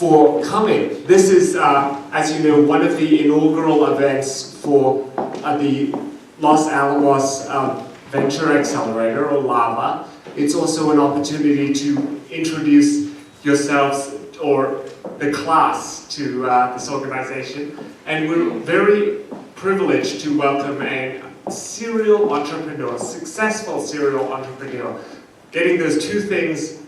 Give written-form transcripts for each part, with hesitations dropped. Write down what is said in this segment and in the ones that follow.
for coming. This is, as you know, one of the inaugural events for the Los Alamos Venture Accelerator, or LAVA. It's also an opportunity to introduce yourselves or the class to this organization. And we're very privileged to welcome a serial entrepreneur, successful serial entrepreneur, getting those two things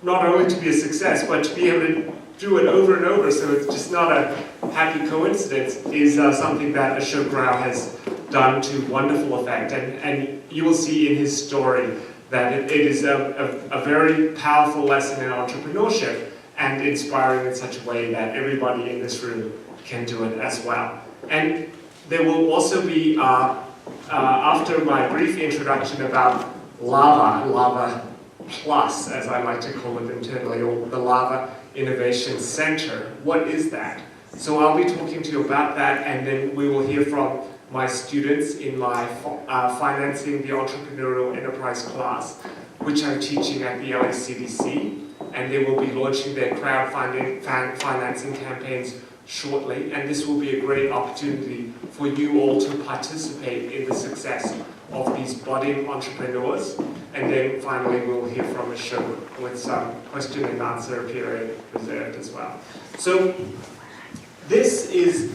not only to be a success, but to be able to do it over and over, so it's just not a happy coincidence, is something that Ashok Rao has done to wonderful effect. And you will see in his story that it is a very powerful lesson in entrepreneurship and inspiring in such a way that everybody in this room can do it as well. And there will also be, after my brief introduction about LAVA Plus, as I like to call it internally, or the LAVA Innovation Center. What is that? So I'll be talking to you about that, and then we will hear from my students in my Financing the Entrepreneurial Enterprise class, which I'm teaching at the LACDC, and they will be launching their crowdfunding financing campaigns shortly, and this will be a great opportunity for you all to participate in the success of these budding entrepreneurs. And then finally we'll hear from Ashok with some question and answer period reserved as well. So this is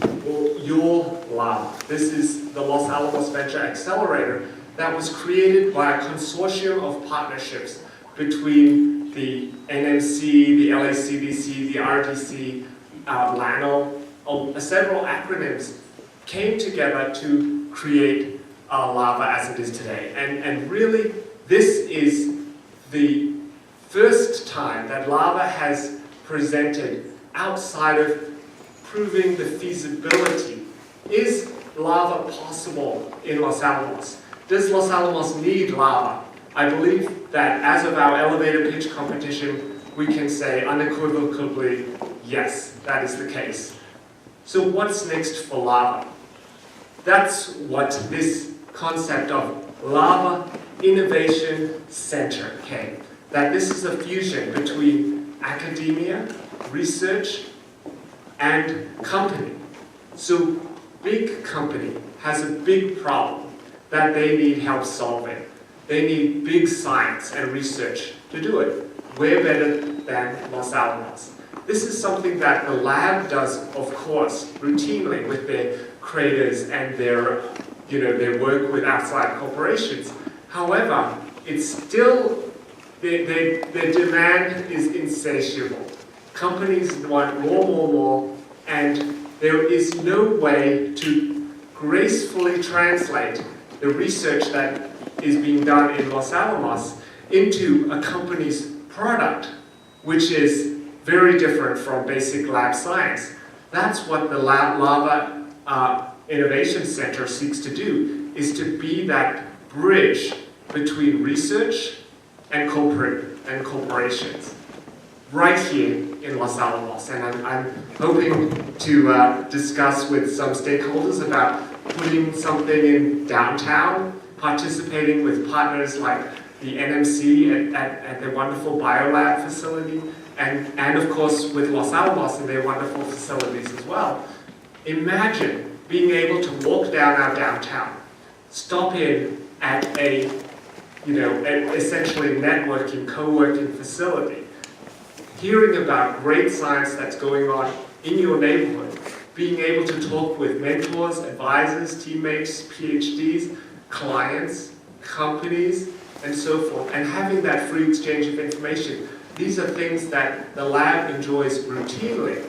your lab. This is the Los Alamos Venture Accelerator that was created by a consortium of partnerships between the NMC, the LACDC, the RDC, LANO, several acronyms came together to create LAVA as it is today. And really, this is the first time that LAVA has presented outside of proving the feasibility. Is LAVA possible in Los Alamos? Does Los Alamos need LAVA? I believe that as of our elevator pitch competition, we can say unequivocally, yes, that is the case. So what's next for LAVA? That's what this concept of LAVA Innovation Center came. That this is a fusion between academia, research, and company. So big company has a big problem that they need help solving. They need big science and research to do it. We're better than Los Alamos. This is something that the lab does, of course, routinely with their creators and their work with outside corporations. However, it's still, their demand is insatiable. Companies want more, and there is no way to gracefully translate the research that is being done in Los Alamos into a company's product, which is very different from basic lab science. That's what the LAVA Innovation Center seeks to do, is to be that bridge between research and corporations, right here in Los Alamos. And I'm hoping to discuss with some stakeholders about putting something in downtown, participating with partners like the NMC at their wonderful biolab facility, and of course with Los Alamos and their wonderful facilities as well. Imagine being able to walk down our downtown, stop in at a, essentially networking, co-working facility, hearing about great science that's going on in your neighborhood, being able to talk with mentors, advisors, teammates, PhDs, clients, companies, and so forth, and having that free exchange of information. These are things that the lab enjoys routinely.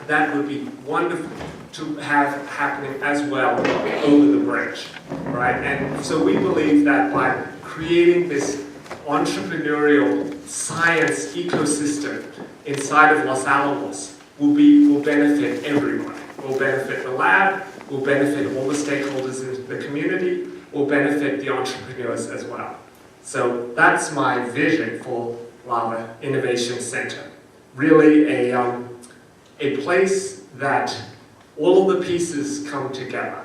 That would be wonderful to have happening as well over the bridge, right? And so we believe that by creating this entrepreneurial science ecosystem inside of Los Alamos will benefit everyone. Will benefit the lab, will benefit all the stakeholders in the community, will benefit the entrepreneurs as well. So that's my vision for LAVA Innovation Center. Really a place that all of the pieces come together.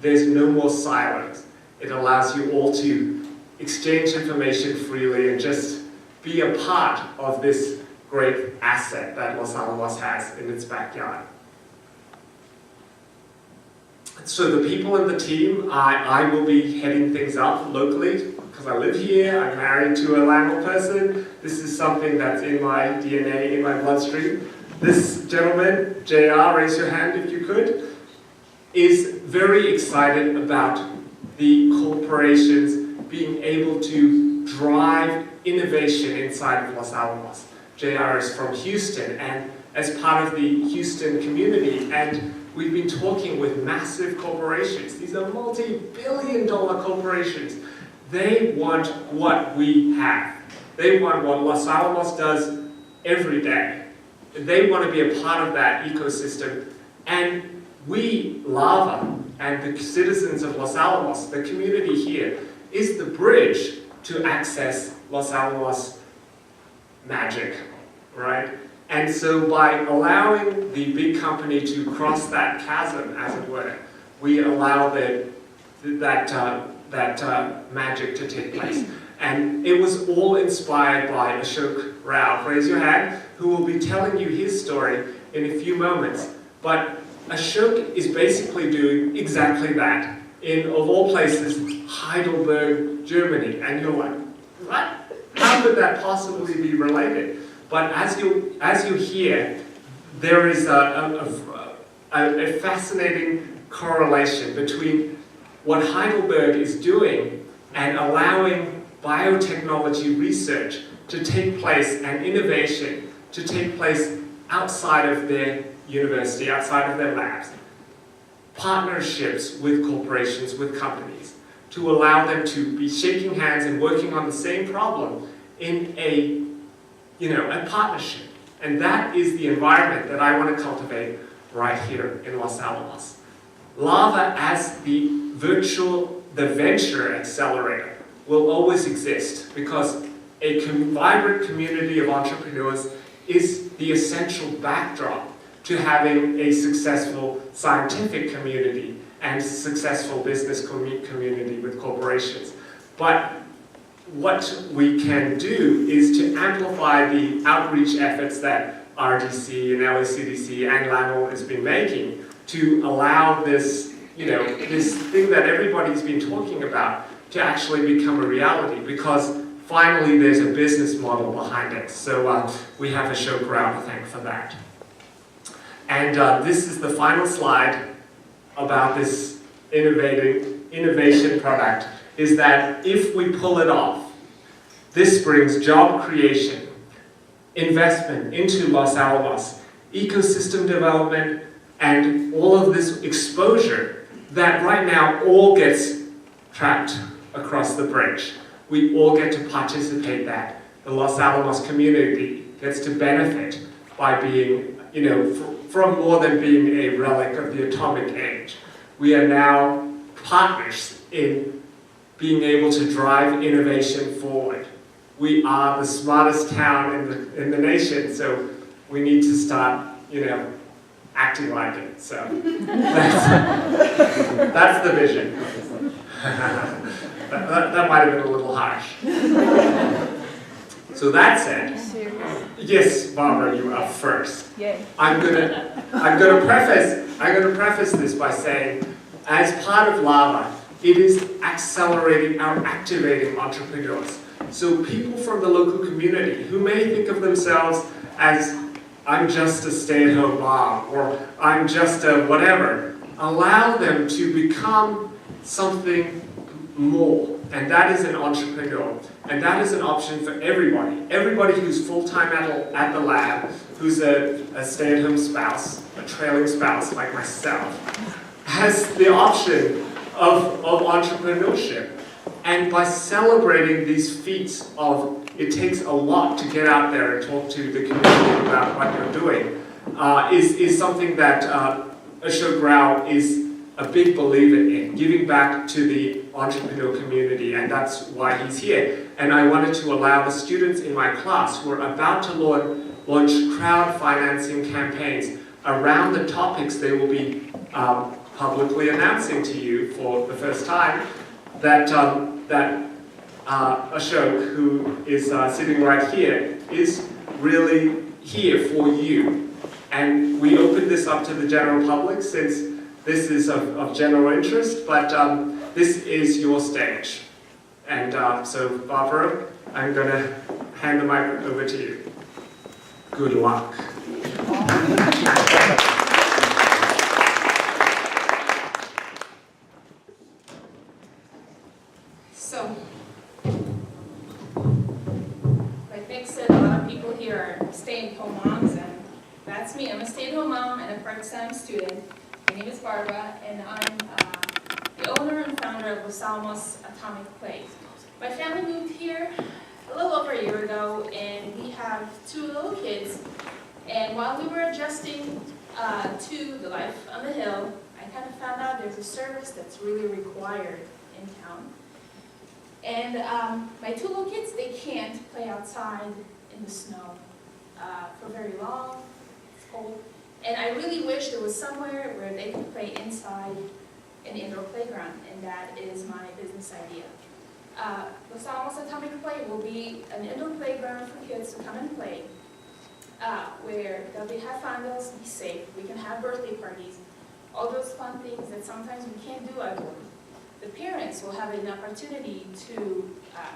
There's no more silos. It allows you all to exchange information freely and just be a part of this great asset that Los Alamos has in its backyard. So the people in the team, I will be heading things up locally because I live here, I'm married to a Lamo person. This is something that's in my DNA, in my bloodstream. This gentleman, JR, raise your hand if you could, is very excited about the corporations being able to drive innovation inside of Los Alamos. JR is from Houston and as part of the Houston community, and we've been talking with massive corporations. These are multi-billion-dollar corporations. They want what we have. They want what Los Alamos does every day. They want to be a part of that ecosystem. And we, Lava, and the citizens of Los Alamos, the community here, is the bridge to access Los Alamos magic, right? And so by allowing the big company to cross that chasm, as it were, we allow that magic to take place. And it was all inspired by Ashok Rao, raise your hand, who will be telling you his story in a few moments. But Ashok is basically doing exactly that in, of all places, Heidelberg, Germany. And you're like, what? How could that possibly be related? But as you hear, there is a fascinating correlation between what Heidelberg is doing and allowing biotechnology research to take place and innovation to take place outside of their university, outside of their labs. Partnerships with corporations, with companies, to allow them to be shaking hands and working on the same problem in a partnership. And that is the environment that I want to cultivate right here in Los Alamos. Lava as the venture accelerator will always exist because a vibrant community of entrepreneurs is the essential backdrop to having a successful scientific community and successful business community with corporations. But what we can do is to amplify the outreach efforts that RDC and LACDC and LAMO has been making to allow this, this thing that everybody's been talking about to actually become a reality, because finally there's a business model behind it. So we have Ashok Rao to thank for that. And this is the final slide about this innovation product, is that if we pull it off, this brings job creation, investment into Los Alamos, ecosystem development, and all of this exposure that right now all gets trapped across the bridge. We all get to participate in that. The Los Alamos community gets to benefit by being, from more than being a relic of the atomic age. We are now partners in being able to drive innovation forward. We are the smartest town in the nation, so we need to start, acting like it. So that's the vision. That might have been a little harsh. So that said, yes, Barbara, you are first. Yay. I'm gonna preface this by saying, as part of Lava, it is accelerating our activating entrepreneurs. So people from the local community who may think of themselves as, I'm just a stay-at-home mom, or I'm just a whatever, allow them to become something more. And that is an entrepreneur. And that is an option for everybody. Everybody who's full-time at the lab, who's a stay-at-home spouse, a trailing spouse like myself, has the option of entrepreneurship. And by celebrating these feats of, it takes a lot to get out there and talk to the community about what you're doing, is something that Ashok Rao is a big believer in, giving back to the entrepreneur community, and that's why he's here. And I wanted to allow the students in my class who are about to launch crowd financing campaigns around the topics they will be publicly announcing to you for the first time, that Ashok, who is sitting right here, is really here for you. And we opened this up to the general public since this is of general interest, but this is your stage. And so, Barbara, I'm going to hand the mic over to you. Good luck. So, like Nick said, a lot of people here are stay-at-home moms, and that's me. I'm a stay-at-home mom and a part-time student. My name is Barbara, and I'm the owner and founder of Los Alamos Venture. My family moved here a little over a year ago, and we have 2 little kids. And while we were adjusting to the life on the hill, I kind of found out there's a service that's really required in town. And my 2 little kids, they can't play outside in the snow for very long. It's cold. And I really wish there was somewhere where they could play inside an indoor playground, and that is my business idea. Los Alamos Atomic Play will be an indoor playground for kids to come and play, where they'll have fun, they'll be safe, we can have birthday parties, all those fun things that sometimes we can't do outdoors. The parents will have an opportunity to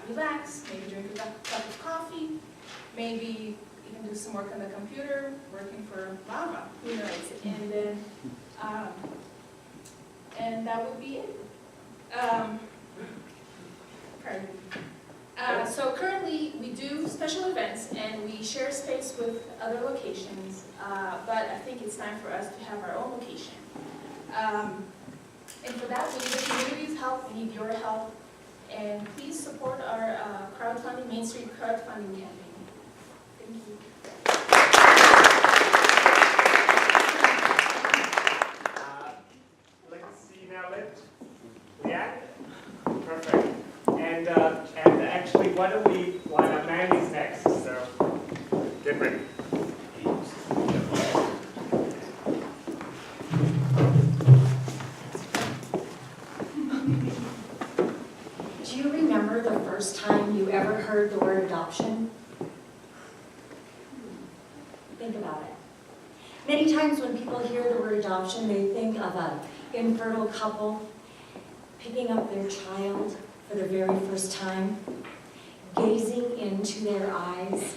relax, maybe drink a cup of coffee, maybe you can do some work on the computer, working for Mama, who knows, and then, and that would be it. So currently we do special events and we share space with other locations, but I think it's time for us to have our own location. And for that, we need the community's help, we need your help, and please support our crowdfunding, Main Street crowdfunding campaign. Thank you. Let's see now, Leanne? Perfect. And actually, why don't we line up? Mandy's next, so get ready. Do you remember the first time you ever heard the word adoption? Think about it. Many times when people hear the word adoption, they think of an infertile couple picking up their child for the very first time, gazing into their eyes,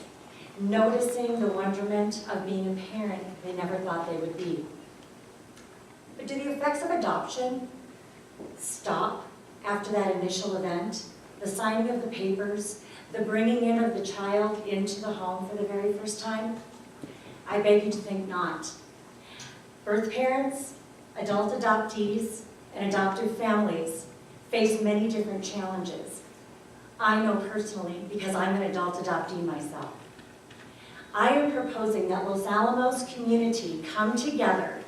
noticing the wonderment of being a parent they never thought they would be. But do the effects of adoption stop after that initial event, the signing of the papers, the bringing in of the child into the home for the very first time? I beg you to think not. Birth parents, adult adoptees, and adoptive families face many different challenges. I know personally because I'm an adult adoptee myself. I am proposing that Los Alamos community come together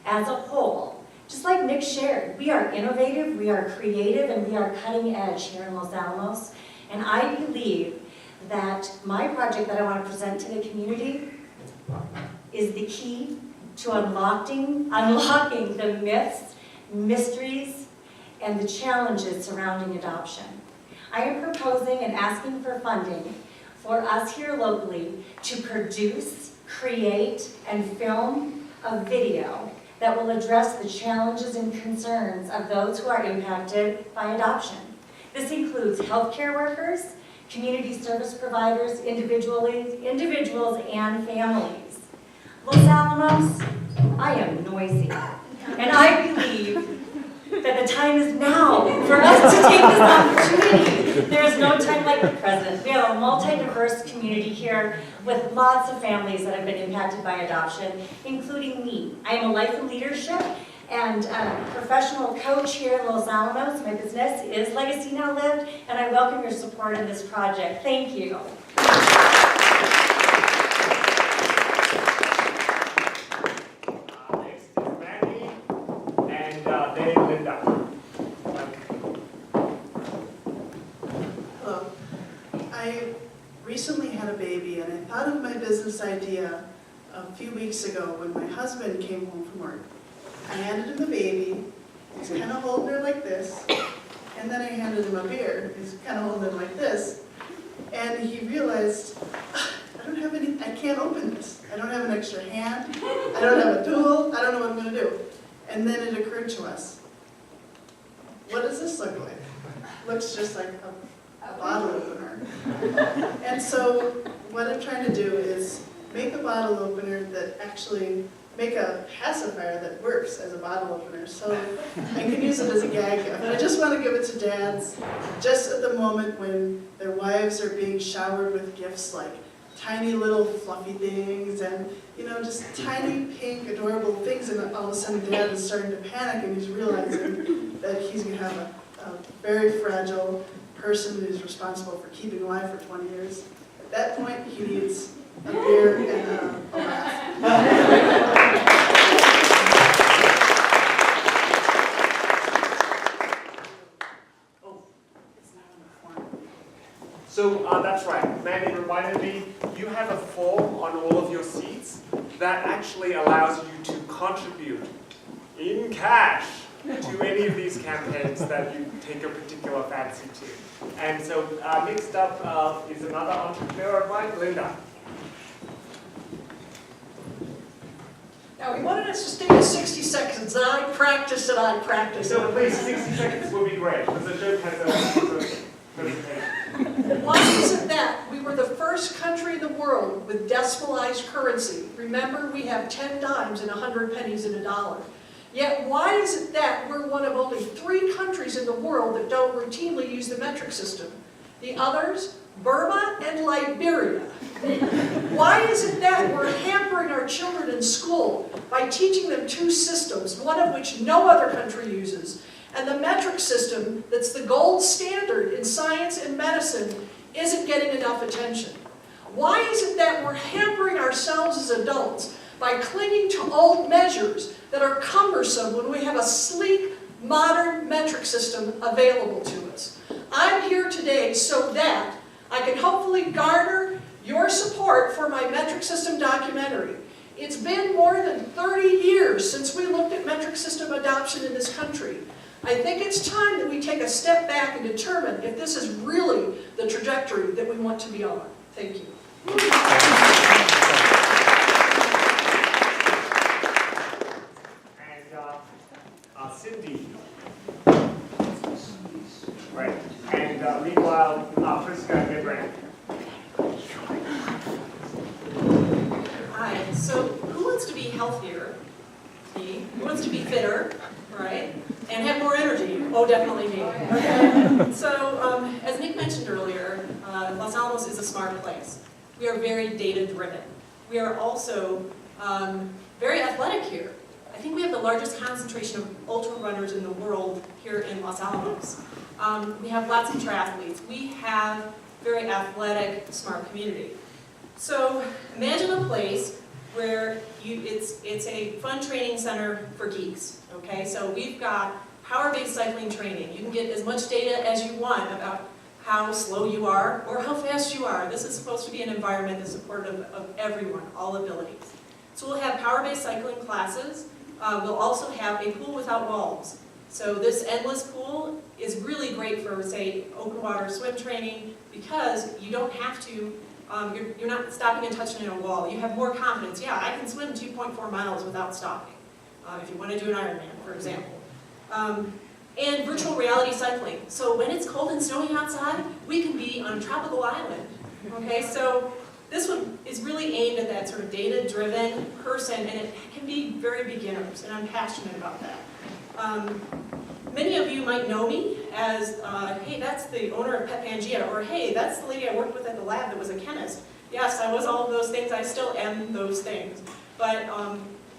as a whole. Just like Nick shared, we are innovative, we are creative, and we are cutting edge here in Los Alamos. And I believe that my project that I want to present to the community is the key to unlocking the myths, mysteries, and the challenges surrounding adoption. I am proposing and asking for funding for us here locally to produce, create, and film a video that will address the challenges and concerns of those who are impacted by adoption. This includes healthcare workers, community service providers, individuals, and families. Los Alamos, I am noisy, and I believe that the time is now for us to take this opportunity. There is no time like the present. We have a multi-diverse community here with lots of families that have been impacted by adoption, including me. I am a life and leadership and professional coach here in Los Alamos. My business is Legacy Now Lived, and I welcome your support in this project. Thank you. Next is Mandy, and then Linda. Hello. I recently had a baby, and I thought of my business idea a few weeks ago when my husband came home from work. I handed him the baby. He's kind of holding her like this, and then I handed him a beer. He's kind of holding it like this, and he realized, I can't open this. I don't have an extra hand. I don't have a tool. I don't know what I'm going to do. And then it occurred to us, what does this look like? Looks just like a bottle opener. And so what I'm trying to do is make a bottle opener that actually, make a pacifier that works as a bottle opener. So I can use it as a gag gift. And I just want to give it to dads just at the moment when their wives are being showered with gifts like tiny little fluffy things and, you know, just tiny pink adorable things, and all of a sudden dad is starting to panic and he's realizing that he's going to have a very fragile person who's responsible for keeping alive for 20 years. At that point, he needs a beer and a laugh. So that's right, Mandy reminded me, you have a form on all of your seats that actually allows you to contribute in cash to any of these campaigns that you take a particular fancy to. And so next up is another entrepreneur of mine, Linda. Now, he wanted us to stay to 60 seconds, and I practiced and I practiced. So please, 60 seconds will be great, because the joke has a presentation. Why is it that we were the first country in the world with decimalized currency? Remember, we have 10 dimes and 100 pennies in a dollar. Yet, why is it that we're one of only 3 countries in the world that don't routinely use the metric system? The others, Burma and Liberia. Why is it that we're hampering our children in school by teaching them 2 systems, one of which no other country uses? And the metric system, that's the gold standard in science and medicine, isn't getting enough attention. Why is it that we're hampering ourselves as adults by clinging to old measures that are cumbersome when we have a sleek, modern metric system available to us? I'm here today so that I can hopefully garner your support for my metric system documentary. It's been more than 30 years since we looked at metric system adoption in this country. I think it's time that we take a step back and determine if this is really the trajectory that we want to be on. Thank you. And Cindy. Right. And meanwhile, Friska and Brand. Hi, so who wants to be healthier? Me. Who wants to be fitter, right? And have more energy? Oh, definitely me. Okay. So, as Nick mentioned earlier, Los Alamos is a smart place. We are very data-driven. We are also very athletic here. I think we have the largest concentration of ultra runners in the world here in Los Alamos. We have lots of triathletes. We have very athletic, smart community. So imagine a place where it's a fun training center for geeks. Okay, so we've got power-based cycling training. You can get as much data as you want about how slow you are or how fast you are. This is supposed to be an environment that's supportive of everyone, all abilities. So we'll have power-based cycling classes. We'll also have a pool without walls. So this endless pool is really great for, say, open water swim training because you don't have to, you're not stopping and touching a wall. You have more confidence. Yeah, I can swim 2.4 miles without stopping, if you want to do an Ironman, for example. And virtual reality cycling. So when it's cold and snowy outside, we can be on a tropical island. Okay, so this one is really aimed at that sort of data-driven person, and it can be very beginners, and I'm passionate about that. Many of you might know me as, hey, that's the owner of Pet Pangea, or hey, that's the lady I worked with at the lab that was a chemist. Yes, I was all of those things. I still am those things. But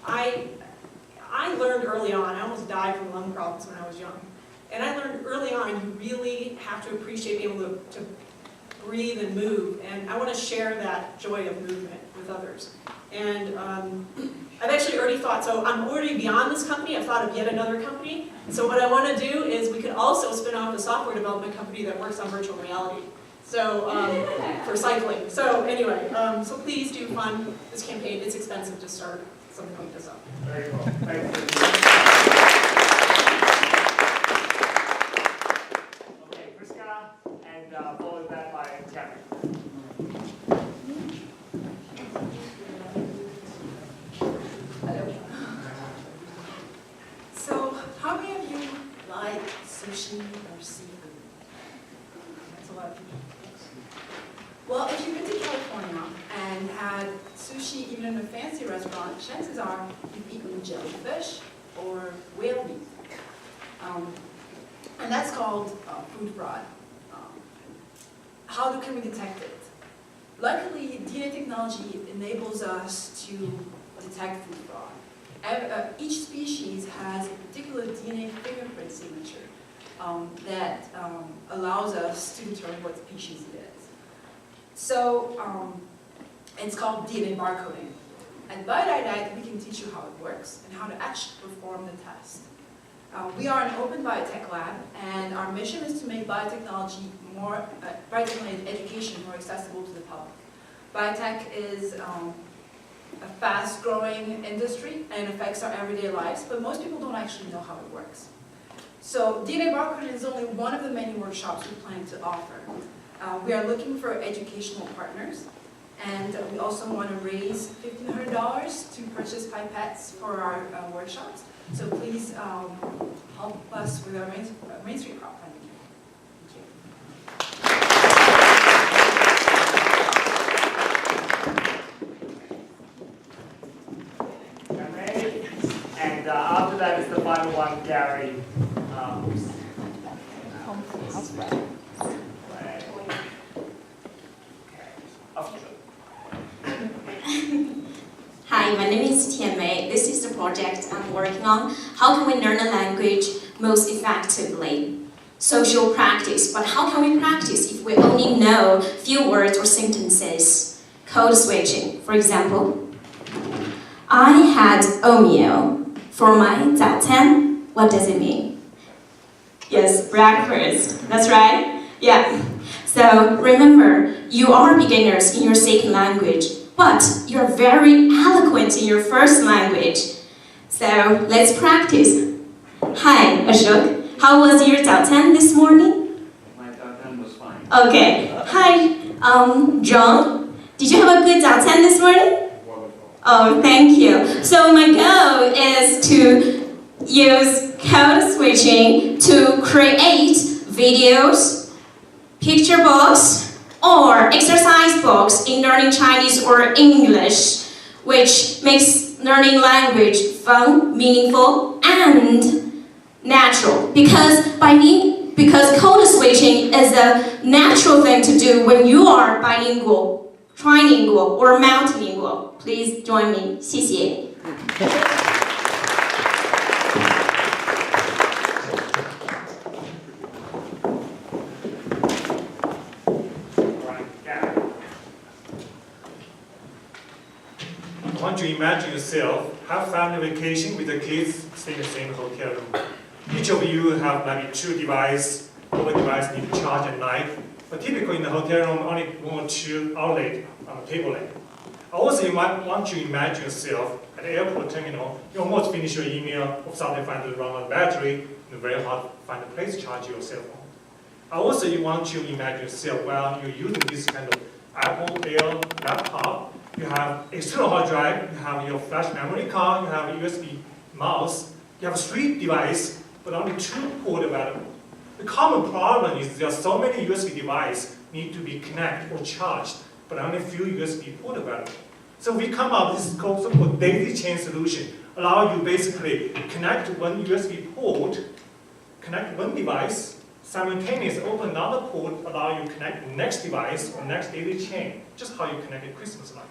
I learned early on, I almost died from lung problems when I was young. And I learned early on you really have to appreciate being able to breathe and move. And I want to share that joy of movement with others. And I've actually already thought, so I'm already beyond this company, I've thought of yet another company. So what I want to do is we could also spin off a software development company that works on virtual reality. So, for cycling. So anyway, so please do fund this campaign. It's expensive to start something like this up. Very cool. Thank you. Okay, Friska, and followed that by Terry. sushi or seafood? That's a lot of people. Well, if you've been to California and had sushi even in a fancy restaurant, chances are you've eaten jellyfish or whale meat. And that's called food fraud. How can we detect it? Luckily, DNA technology enables us to detect food fraud. Each species has a particular DNA fingerprint signature that allows us to determine what species it is. So it's called DNA barcoding. At Biodynamite, we can teach you how it works and how to actually perform the test. We are an open biotech lab, and our mission is to make biotechnology education more accessible to the public. Biotech is a fast-growing industry and affects our everyday lives, but most people don't actually know how it works. So DNA barcoding is only one of the many workshops we plan to offer. We are looking for educational partners, and we also want to raise $1,500 to purchase pipettes for our workshops. So please help us with our Main Street crowdfunding. And after that is the final one, Gary. Hi, my name is Tianmei. This is the project I'm working on. How can we learn a language most effectively? Social practice, but how can we practice if we only know few words or sentences? Code switching, for example. I had oatmeal for my 早餐. What does it mean? Yes, breakfast. That's right. Yeah. So remember, you are beginners in your second language, but you're very eloquent in your first language. So let's practice. Hi, Ashok. How was your 早餐 this morning? My 早餐 was fine. Okay. Hi, John. Did you have a good 早餐 this morning? Wonderful. Oh, thank you. So my goal is to use code switching to create videos, picture books, or exercise books in learning Chinese or English, which makes learning language fun, meaningful, and natural. Because code switching is a natural thing to do when you are bilingual, trilingual, or multilingual. Please join me. 谢谢. I want you to imagine yourself have family vacation with the kids staying in the same hotel room. Each of you have maybe 2 devices, mobile device need to charge at night, but typically in the hotel room only 1 or 2 outlets on the table lamp. Also, you might want to imagine yourself at the airport terminal. You almost finish your email, or suddenly find to run out of battery, and very hard to find a place to charge your cell phone. Also, you want to imagine yourself while you're using this kind of Apple Air laptop. You have external hard drive, you have your flash memory card, you have a USB mouse, you have 3 devices, but only 2 ports available. The common problem is there are so many USB devices need to be connected or charged, but only a few USB ports available. So we come up with this so-called daisy chain solution, allow you basically connect 1 USB port, connect 1 device, simultaneously open another port, allow you to connect the next device or next daisy chain, just how you connect a Christmas light.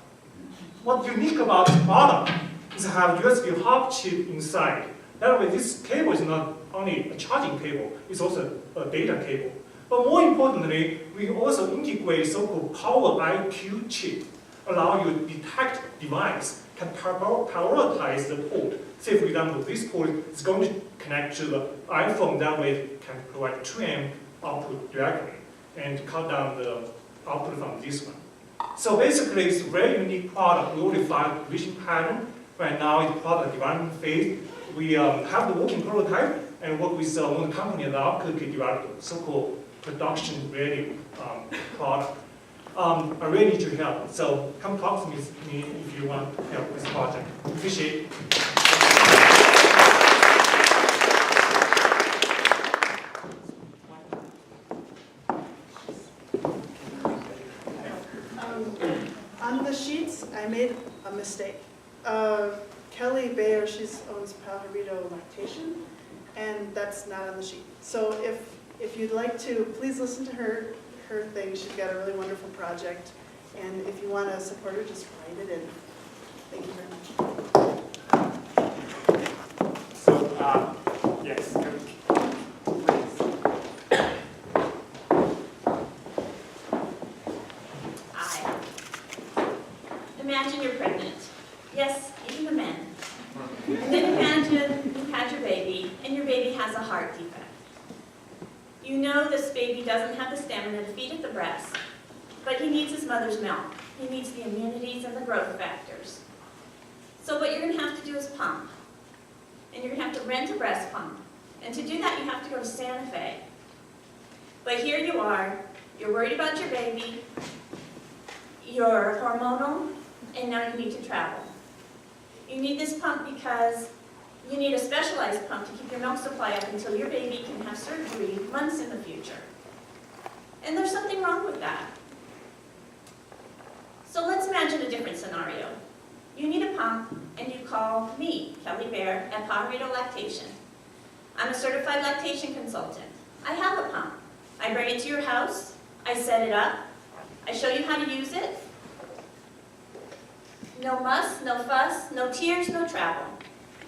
What's unique about this product is to have USB hub chip inside. That way, this cable is not only a charging cable, it's also a data cable. But more importantly, we also integrate so-called Power IQ chip, allow you to detect device, can prioritize the port. Say, for example, this port is going to connect to the iPhone, that way it can provide 2 amp output directly and cut down the output from this one. So basically, it's a very unique product. We already found the vision pattern. Right now, it's product development phase. We have the working prototype and work with one of the companies that could develop so-called production-ready product. I really need your help. So come talk to me if you want help with this project. Appreciate it. made a mistake. Kelly Bayer, she owns Palo Alto Lactation, and that's not on the sheet. So if you'd like to, please listen to her thing. She's got a really wonderful project, and if you want to support her, just write it in. Thank you very much. So, yes, please. Imagine you're pregnant. Yes, even the men. And then imagine you've had your baby, and your baby has a heart defect. You know this baby doesn't have the stamina to feed at the breast, but he needs his mother's milk. He needs the immunities and the growth factors. So what you're going to have to do is pump. And you're going to have to rent a breast pump. And to do that, you have to go to Santa Fe. But here you are, you're worried about your baby, you're hormonal, and now you need to travel. You need this pump because you need a specialized pump to keep your milk supply up until your baby can have surgery months in the future. And there's something wrong with that. So let's imagine a different scenario. You need a pump, and you call me, Kelly Bayer, at Palo Alto Lactation. I'm a certified lactation consultant. I have a pump. I bring it to your house, I set it up, I show you how to use it. No muss, no fuss, no tears, no travel.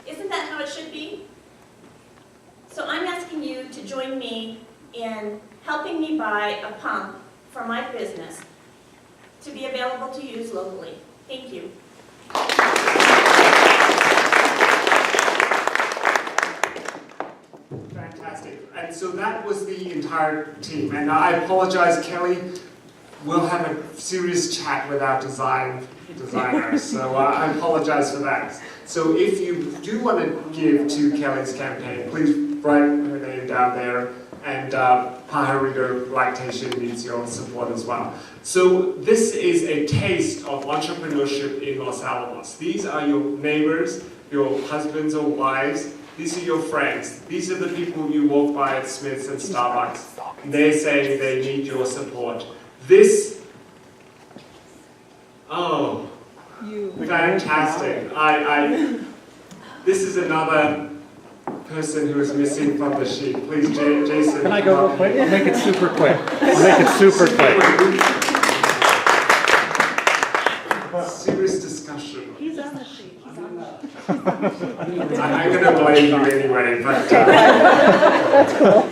Isn't that how it should be? So I'm asking you to join me in helping me buy a pump for my business to be available to use locally. Thank you. Fantastic. And so that was the entire team. And I apologize, Kelly. We'll have a serious chat with our designer. So I apologize for that. So if you do want to give to Kelly's campaign, please write her name down there. And Palo Alto Lactation needs your support as well. So this is a taste of entrepreneurship in Los Alamos. These are your neighbors, your husbands or wives. These are your friends. These are the people you walk by at Smith's and Starbucks. They're saying they need your support. This, oh, fantastic. This is another person who is missing from the sheet. Please, Jason. Can I go real quick? I'll make it super quick. Serious discussion. He's on the sheet. I'm going to blame you anyway, but...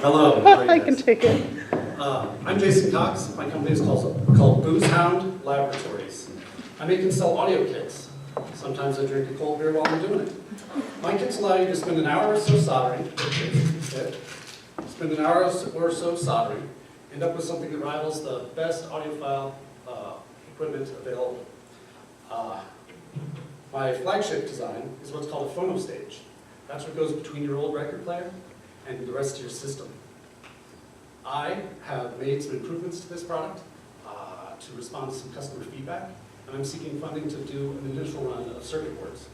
Hello. I can take it. I'm Jason Cox. My company is called Booze Hound Laboratories. I make and sell audio kits. Sometimes I drink a cold beer while I'm doing it. My kits allow you to spend an hour or so soldering, end up with something that rivals the best audiophile equipment available. My flagship design is what's called a phono stage. That's what goes between your old record player and the rest of your system. I have made some improvements to this product to respond to some customer feedback, and I'm seeking funding to do an initial run of circuit boards.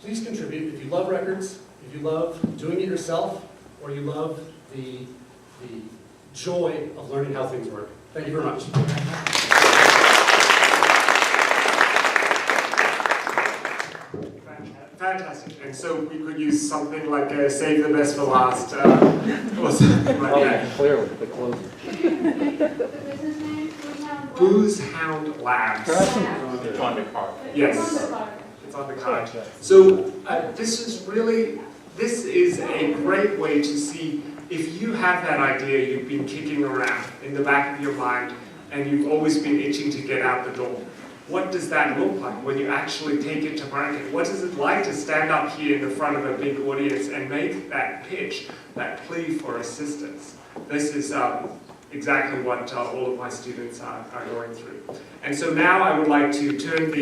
Please contribute if you love records, if you love doing it yourself, or you love the joy of learning how things work. Thank you very much. Fantastic. And so we could use something like save the best for last, or something like that. Clearly, the closer. The business name, Booze Hound Labs. It's on the card. Yes. It's on the card. So this is a great way to see if you have that idea you've been kicking around in the back of your mind and you've always been itching to get out the door. What does that look like when you actually take it to market? What is it like to stand up here in the front of a big audience and make that pitch, that plea for assistance? This is exactly what all of my students are going through. And so now I would like to turn the